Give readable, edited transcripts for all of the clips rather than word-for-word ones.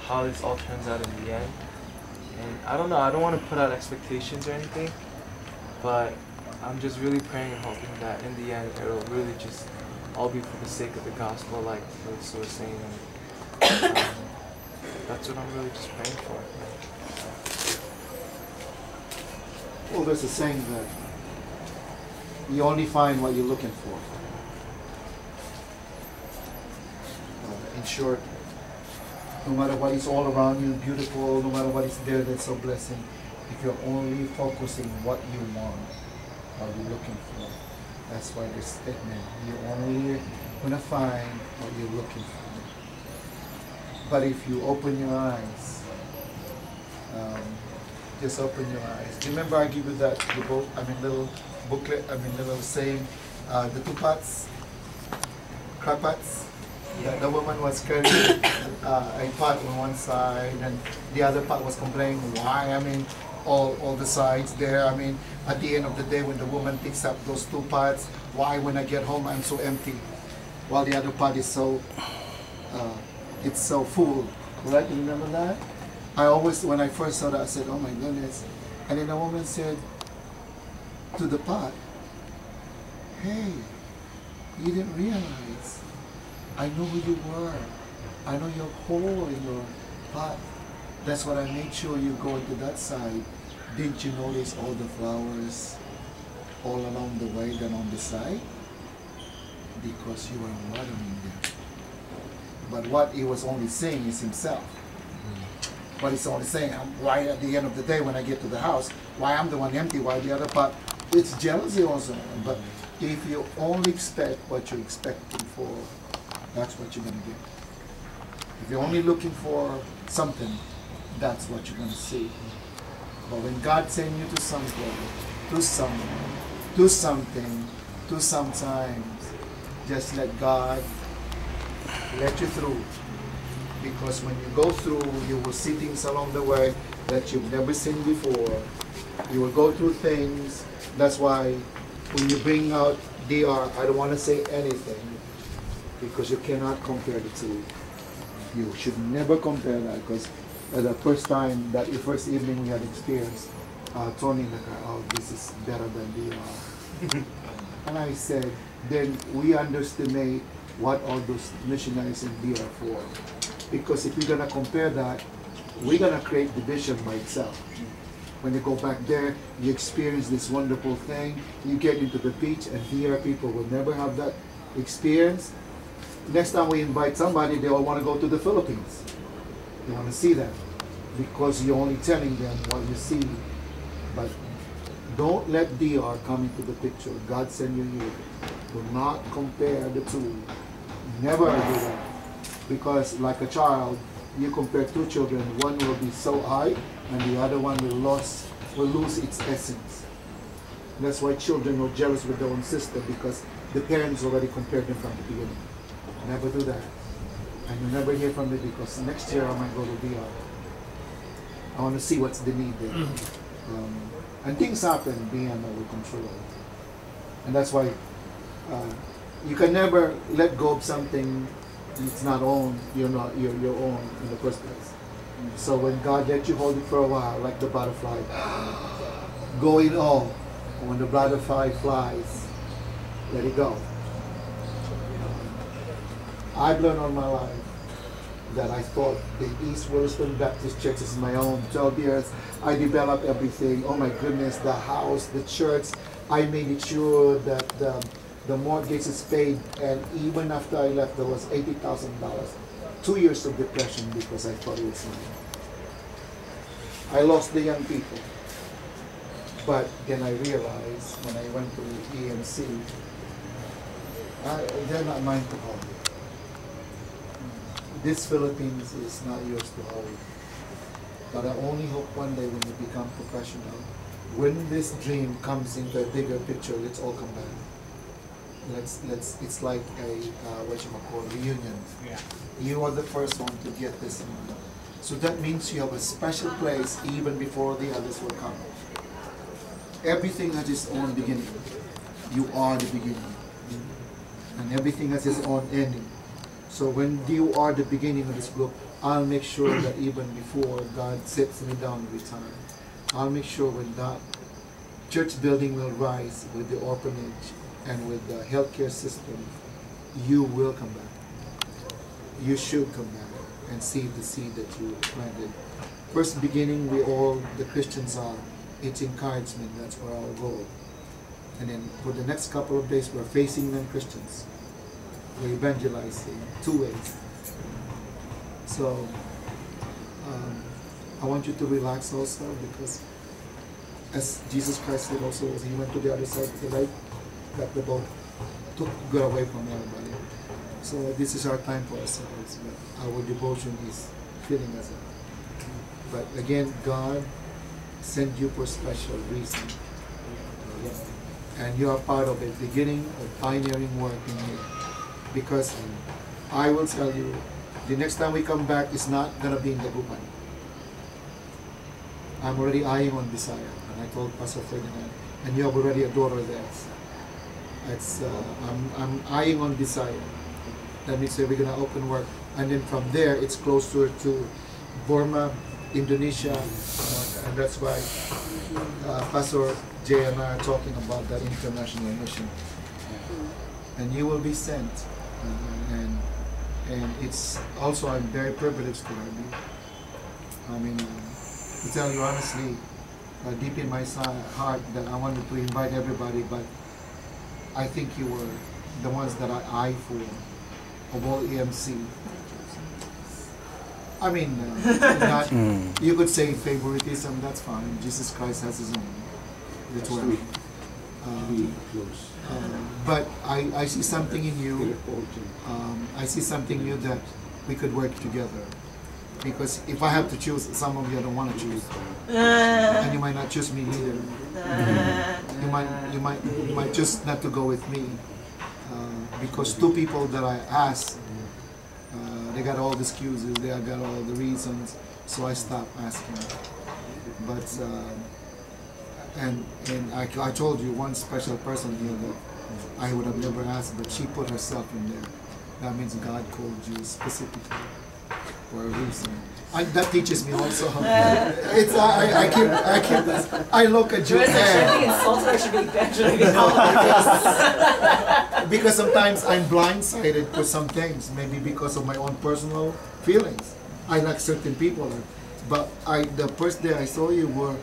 how this all turns out in the end. And I don't know, I don't want to put out expectations or anything, but I'm just really praying and hoping that in the end it'll really just all be for the sake of the gospel, like Phyllis was saying. And that's what I'm really just praying for. Well, there's a saying that you only find what you're looking for. In short, no matter what is all around you, beautiful, no matter what is there that's a blessing, if you're only focusing what you want, what you're looking for, that's why this statement, you're only going to find what you're looking for. But if you open your eyes, just open your eyes. Remember I give you that little booklet, little saying, the two pots, crab pots. Yeah. The woman was carrying a pot on one side, and the other pot was complaining, why? All the sides there. At the end of the day, when the woman picks up those two pots, why when I get home I'm so empty, while the other pot is so, it's so full. Right? You remember that? When I first saw that, I said, oh my goodness. And then the woman said to the pot, hey, you didn't realize. I know who you were. I know your hole in your pot. That's what I made sure you go to that side. Didn't you notice all the flowers all along the way than on the side? Because you were watering them. But what he was only saying is himself. What he's only saying, why at the end of the day when I get to the house, why I'm the one empty, why the other part, it's jealousy also. But if you only expect what you're expecting for, that's what you're going to get. If you're only looking for something, that's what you're going to see. But when God sends you to something, to someone, to something, to sometimes, just let God let you through. Because when you go through, you will see things along the way that you've never seen before. You will go through things. That's why when you bring out DR, I don't want to say anything, because you cannot compare the two. You should never compare that, because the first time, that the first evening we had experienced, Tony in the car, oh, this is better than DR. And I said, then we underestimate what all those missionaries in DR are for. Because if we're going to compare that, we're going to create division by itself. When you go back there, you experience this wonderful thing, you get into the beach, and DR people will never have that experience. Next time we invite somebody, they all want to go to the Philippines. They want to see that, because you're only telling them what you see. But don't let DR come into the picture. God sent you here. Do not compare the two. Never do that. Because like a child, you compare two children, one will be so high, and the other one will lose its essence. That's why children are jealous with their own sister, because the parents already compared them from the beginning. Never do that. And you never hear from me, because next year I might go to DR. I want to see what's the need there. And things happen beyond our control. And that's why you can never let go of something it's not own, you're your own in the first place. So when God lets you hold it for a while, like the butterfly, go it all. When the butterfly flies, let it go. I've learned all my life that I thought the East Williston Baptist Church is my own. 12 years, I developed everything. Oh my goodness, the house, the church. I made it sure that the mortgage is paid, and even after I left, there was $80,000. 2 years of depression because I thought it was mine. I lost the young people. But then I realized when I went to EMC, they're not mine to hold. This Philippines is not yours to hold. But I only hope one day when you become professional, when this dream comes into a bigger picture, let's all come back. It's like a reunion. Yeah. You are the first one to get this money. So that means you have a special place even before the others will come. Everything has its own beginning. You are the beginning. And everything has its own ending. So when you are the beginning of this group, I'll make sure that even before God sets me down with time, I'll make sure when that church building will rise with the orphanage and with the healthcare system, you will come back. You should come back and see the seed that you planted. First beginning, we all, the Christians are, it's encouragement, that's where our goal. And then for the next couple of days, we're facing non-Christians. We're evangelizing 2 ways. So, I want you to relax also, because as Jesus Christ said also, as he went to the other side of the lake, got the boat, got away from everybody. So this is our time for ourselves, but our devotion is filling us up. But again, God sent you for a special reason. And you are part of it, beginning of pioneering work in it. Because I will tell you, the next time we come back is not going to be in Dagupan. I'm already eyeing on Bisaya, and I told Pastor Ferdinand, and you have already a daughter there. It's, I'm eyeing on Bisaya. That means that we're going to open work. And then from there, it's closer to Burma, Indonesia, and that's why Pastor Jay and I are talking about that international mission. And you will be sent. And it's also, I'm very privileged to have you. I mean, to tell you honestly, deep in my heart that I wanted to invite everybody, but I think you were the ones that I eye for, of all EMC. I mean, not, you could say favoritism, that's fine. Jesus Christ has his own. That's what but I see something in you. I see something in you that we could work together. Because if I have to choose, some of you I don't want to choose, and you might not choose me either. You might choose not to go with me, because 2 people that I asked, they got all the excuses, they got all the reasons, so I stopped asking. But and I told you one special person here that I would have never asked, but she put herself in there. That means God called you specifically for a reason. That teaches me also. It's I look at you because sometimes I'm blindsided for some things, maybe because of my own personal feelings. I like certain people, but the first day I saw you were,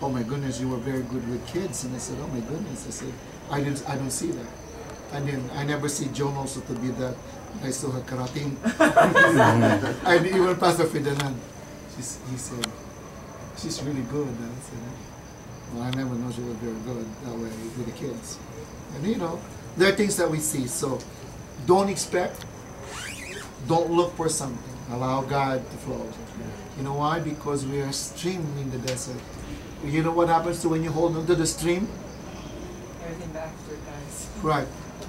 oh my goodness, you were very good with kids, and I said, oh my goodness, I said, I don't see that. And then I never see Joan also to be that. I saw her karating. And even Pastor Ferdinand, he said, she's really good. And I said, well, I never know she was very good that way with the kids. And you know, there are things that we see. So don't expect, don't look for something. Allow God to flow. You know why? Because we are stream in the desert. You know what happens to when you hold onto the stream? Everything back to it, guys. Right.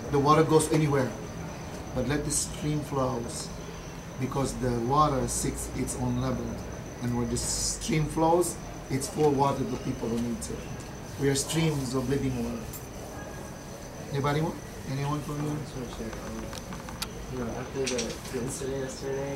The water goes anywhere. But let the stream flows, because the water seeks its own level. And where the stream flows, it's full water to people who need it. We are streams of living water. Anybody want? Anyone from you? After the incident yesterday,